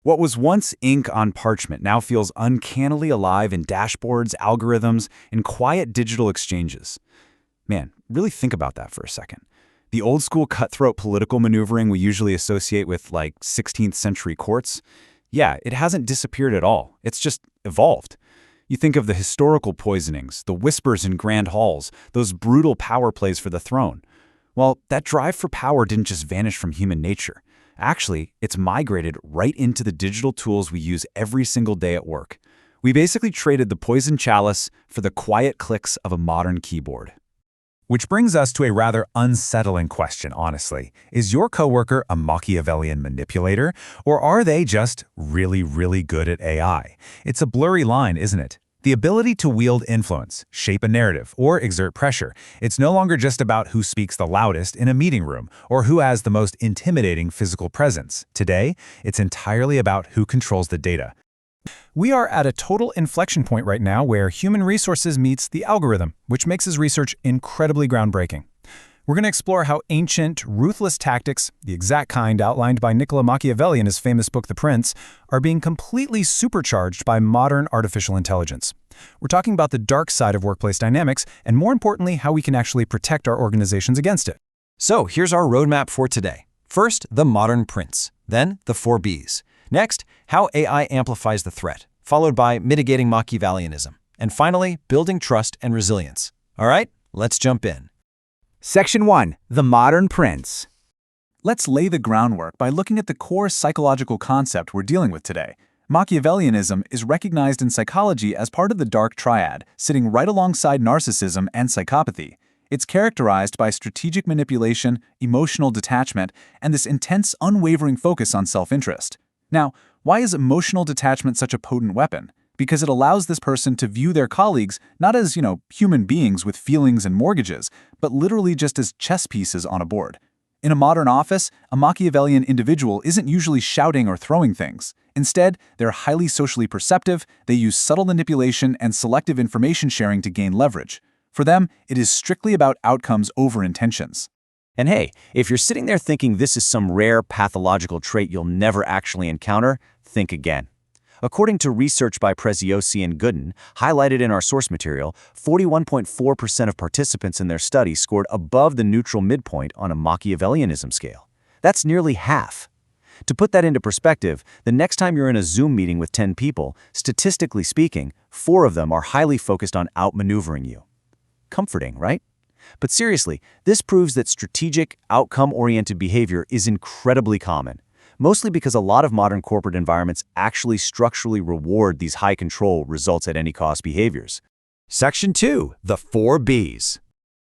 What was once ink on parchment now feels uncannily alive in dashboards, algorithms, and quiet digital exchanges. Man, really think about that for a second. The old-school cutthroat political maneuvering we usually associate with, like, 16th century courts, yeah, it hasn't disappeared at all. It's just evolved. You think of the historical poisonings, the whispers in grand halls, those brutal power plays for the throne. Well, that drive for power didn't just vanish from human nature. Actually, it's migrated right into the digital tools we use every single day at work. We basically traded the poison chalice for the quiet clicks of a modern keyboard. Which brings us to a rather unsettling question, honestly. Is your coworker a Machiavellian manipulator, or are they just really, really good at AI? It's a blurry line, isn't it? The ability to wield influence, shape a narrative, or exert pressure. It's no longer just about who speaks the loudest in a meeting room or who has the most intimidating physical presence. Today, it's entirely about who controls the data. We are at a total inflection point right now where human resources meets the algorithm, which makes his research incredibly groundbreaking. We're going to explore how ancient, ruthless tactics, the exact kind outlined by Niccolo Machiavelli in his famous book The Prince, are being completely supercharged by modern artificial intelligence. We're talking about the dark side of workplace dynamics, and more importantly, how we can actually protect our organizations against it. So here's our roadmap for today. First, the modern prince. Then, the 4 Bs. Next, how AI amplifies the threat, followed by mitigating Machiavellianism. And finally, building trust and resilience. All right, let's jump in. Section 1. The Modern Prince. Let's lay the groundwork by looking at the core psychological concept we're dealing with today. Machiavellianism is recognized in psychology as part of the dark triad, sitting right alongside narcissism and psychopathy. It's characterized by strategic manipulation, emotional detachment, and this intense, unwavering focus on self-interest. Now, why is emotional detachment such a potent weapon? Because it allows this person to view their colleagues not as, human beings with feelings and mortgages, but literally just as chess pieces on a board. In a modern office, a Machiavellian individual isn't usually shouting or throwing things. Instead, they're highly socially perceptive, they use subtle manipulation and selective information sharing to gain leverage. For them, it is strictly about outcomes over intentions. And hey, if you're sitting there thinking this is some rare pathological trait you'll never actually encounter, think again. According to research by Preziosi and Gooden, highlighted in our source material, 41.4% of participants in their study scored above the neutral midpoint on a Machiavellianism scale. That's nearly half. To put that into perspective, the next time you're in a Zoom meeting with 10 people, statistically speaking, 4 of them are highly focused on outmaneuvering you. Comforting, right? But seriously, this proves that strategic, outcome-oriented behavior is incredibly common. Mostly because a lot of modern corporate environments actually structurally reward these high-control results-at-any-cost behaviors. Section 2. The 4 Bs.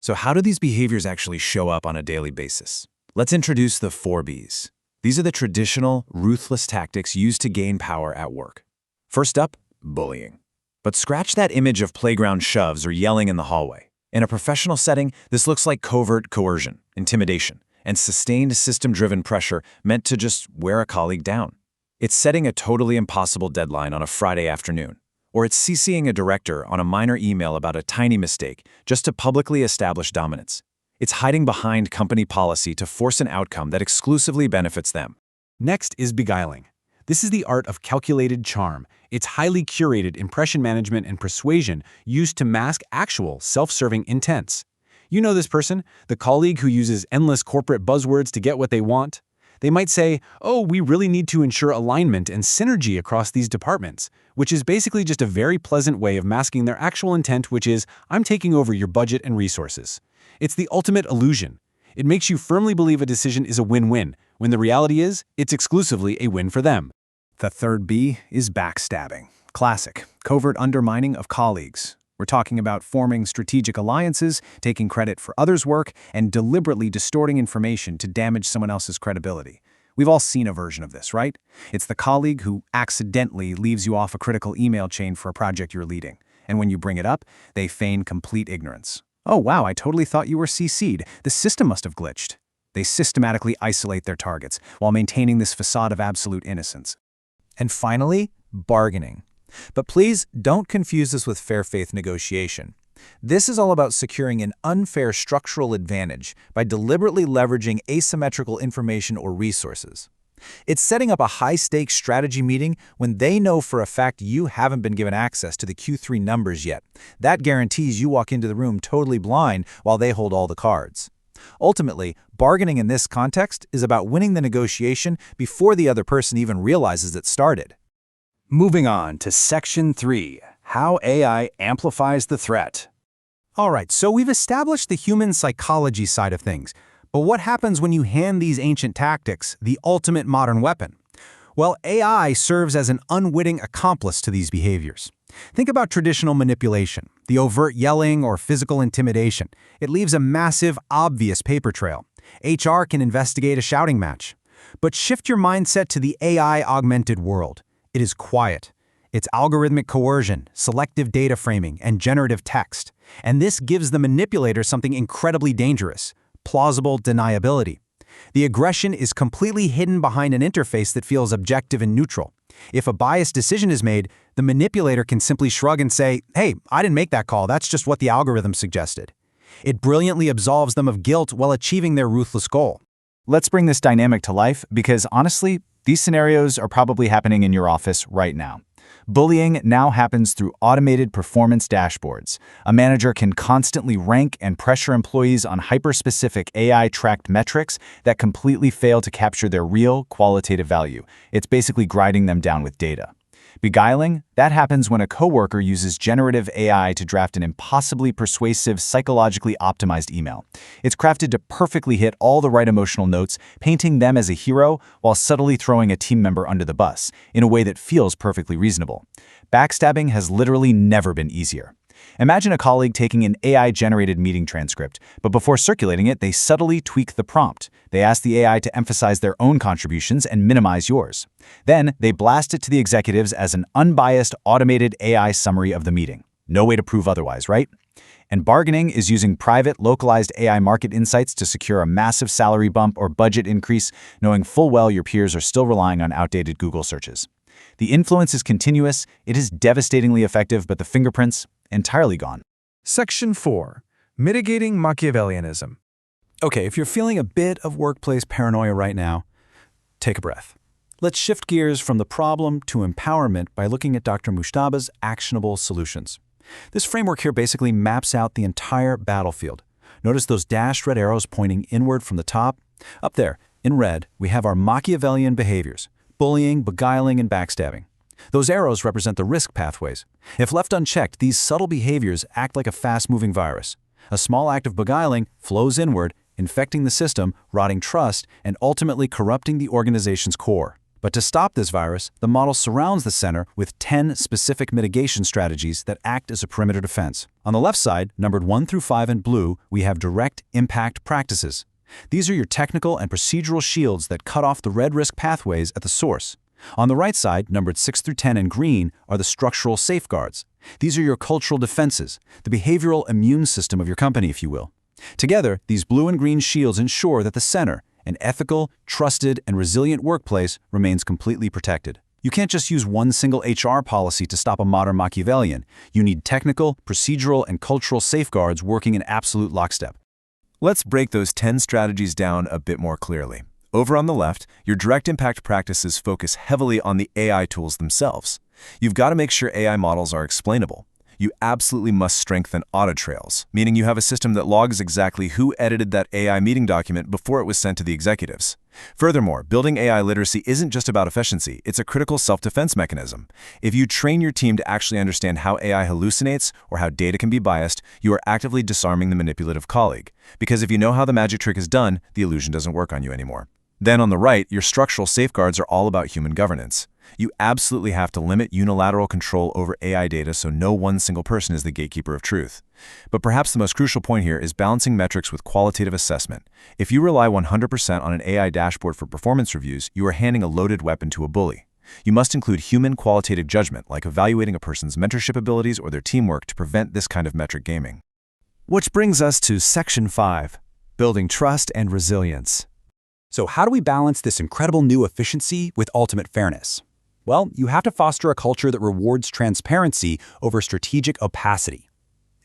So how do these behaviors actually show up on a daily basis? Let's introduce the 4 Bs. These are the traditional, ruthless tactics used to gain power at work. First up, bullying. But scratch that image of playground shoves or yelling in the hallway. In a professional setting, this looks like covert coercion, intimidation, and sustained system-driven pressure meant to just wear a colleague down. It's setting a totally impossible deadline on a Friday afternoon, or it's CCing a director on a minor email about a tiny mistake just to publicly establish dominance. It's hiding behind company policy to force an outcome that exclusively benefits them. Next is beguiling. This is the art of calculated charm. It's highly curated impression management and persuasion used to mask actual self-serving intents. You know this person, the colleague who uses endless corporate buzzwords to get what they want. They might say, "Oh, we really need to ensure alignment and synergy across these departments," which is basically just a very pleasant way of masking their actual intent, which is, "I'm taking over your budget and resources." It's the ultimate illusion. It makes you firmly believe a decision is a win-win, when the reality is, it's exclusively a win for them. The third B is backstabbing. Classic, covert undermining of colleagues. We're talking about forming strategic alliances, taking credit for others' work, and deliberately distorting information to damage someone else's credibility. We've all seen a version of this, right? It's the colleague who accidentally leaves you off a critical email chain for a project you're leading. And when you bring it up, they feign complete ignorance. "Oh wow, I totally thought you were CC'd. The system must have glitched." They systematically isolate their targets while maintaining this facade of absolute innocence. And finally, bargaining. But please don't confuse this with fair faith negotiation. This is all about securing an unfair structural advantage by deliberately leveraging asymmetrical information or resources. It's setting up a high-stakes strategy meeting when they know for a fact you haven't been given access to the Q3 numbers yet. That guarantees you walk into the room totally blind while they hold all the cards. Ultimately, bargaining in this context is about winning the negotiation before the other person even realizes it started. Moving on to Section 3, How AI Amplifies the Threat. All right, so we've established the human psychology side of things. But what happens when you hand these ancient tactics the ultimate modern weapon? Well, AI serves as an unwitting accomplice to these behaviors. Think about traditional manipulation, the overt yelling or physical intimidation. It leaves a massive, obvious paper trail. HR can investigate a shouting match. But shift your mindset to the AI-augmented world. It is quiet. It's algorithmic coercion, selective data framing, and generative text. And this gives the manipulator something incredibly dangerous: plausible deniability. The aggression is completely hidden behind an interface that feels objective and neutral. If a biased decision is made, the manipulator can simply shrug and say, "Hey, I didn't make that call, that's just what the algorithm suggested." It brilliantly absolves them of guilt while achieving their ruthless goal. Let's bring this dynamic to life because, honestly, these scenarios are probably happening in your office right now. Bullying now happens through automated performance dashboards. A manager can constantly rank and pressure employees on hyper-specific AI-tracked metrics that completely fail to capture their real qualitative value. It's basically grinding them down with data. Beguiling, that happens when a coworker uses generative AI to draft an impossibly persuasive, psychologically optimized email. It's crafted to perfectly hit all the right emotional notes, painting them as a hero while subtly throwing a team member under the bus in a way that feels perfectly reasonable. Backstabbing has literally never been easier. Imagine a colleague taking an AI-generated meeting transcript, but before circulating it, they subtly tweak the prompt. They ask the AI to emphasize their own contributions and minimize yours. Then, they blast it to the executives as an unbiased, automated AI summary of the meeting. No way to prove otherwise, right? And bargaining is using private, localized AI market insights to secure a massive salary bump or budget increase, knowing full well your peers are still relying on outdated Google searches. The influence is continuous, it is devastatingly effective, but the fingerprints, entirely gone. Section 4. Mitigating Machiavellianism. Okay, if you're feeling a bit of workplace paranoia right now, take a breath. Let's shift gears from the problem to empowerment by looking at Dr. Mustaba's actionable solutions. This framework here basically maps out the entire battlefield. Notice those dashed red arrows pointing inward from the top? Up there, in red, we have our Machiavellian behaviors: bullying, beguiling, and backstabbing. Those arrows represent the risk pathways. If left unchecked, these subtle behaviors act like a fast-moving virus. A small act of beguiling flows inward, infecting the system, rotting trust, and ultimately corrupting the organization's core. But to stop this virus, the model surrounds the center with 10 specific mitigation strategies that act as a perimeter defense. On the left side, numbered 1 through 5 in blue, we have direct impact practices. These are your technical and procedural shields that cut off the red risk pathways at the source. On the right side, numbered 6 through 10 in green, are the structural safeguards. These are your cultural defenses, the behavioral immune system of your company, if you will. Together, these blue and green shields ensure that the center, an ethical, trusted, and resilient workplace, remains completely protected. You can't just use one single HR policy to stop a modern Machiavellian. You need technical, procedural, and cultural safeguards working in absolute lockstep. Let's break those 10 strategies down a bit more clearly. Over on the left, your direct impact practices focus heavily on the AI tools themselves. You've got to make sure AI models are explainable. You absolutely must strengthen audit trails, meaning you have a system that logs exactly who edited that AI meeting document before it was sent to the executives. Furthermore, building AI literacy isn't just about efficiency, it's a critical self-defense mechanism. If you train your team to actually understand how AI hallucinates or how data can be biased, you are actively disarming the manipulative colleague. Because if you know how the magic trick is done, the illusion doesn't work on you anymore. Then on the right, your structural safeguards are all about human governance. You absolutely have to limit unilateral control over AI data so no one single person is the gatekeeper of truth. But perhaps the most crucial point here is balancing metrics with qualitative assessment. If you rely 100% on an AI dashboard for performance reviews, you are handing a loaded weapon to a bully. You must include human qualitative judgment, like evaluating a person's mentorship abilities or their teamwork, to prevent this kind of metric gaming. Which brings us to Section 5, Building Trust and Resilience. So how do we balance this incredible new efficiency with ultimate fairness? Well, you have to foster a culture that rewards transparency over strategic opacity.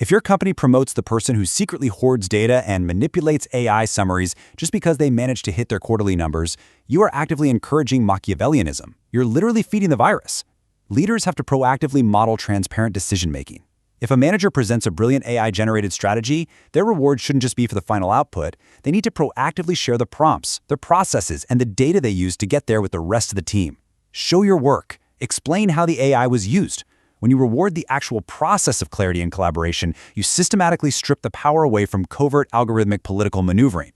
If your company promotes the person who secretly hoards data and manipulates AI summaries just because they manage to hit their quarterly numbers, you are actively encouraging Machiavellianism. You're literally feeding the virus. Leaders have to proactively model transparent decision-making. If a manager presents a brilliant AI-generated strategy, their reward shouldn't just be for the final output. They need to proactively share the prompts, their processes, and the data they use to get there with the rest of the team. Show your work. Explain how the AI was used. When you reward the actual process of clarity and collaboration, you systematically strip the power away from covert algorithmic political maneuvering.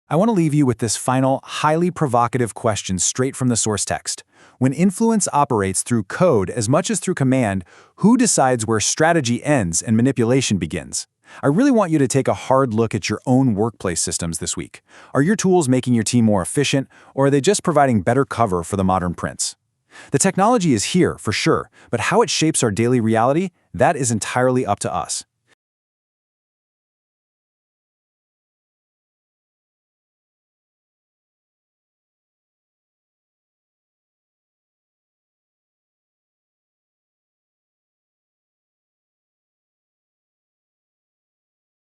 I want to leave you with this final, highly provocative question straight from the source text. When influence operates through code as much as through command, who decides where strategy ends and manipulation begins? I really want you to take a hard look at your own workplace systems this week. Are your tools making your team more efficient, or are they just providing better cover for the modern prince? The technology is here, for sure, but how it shapes our daily reality, that is entirely up to us.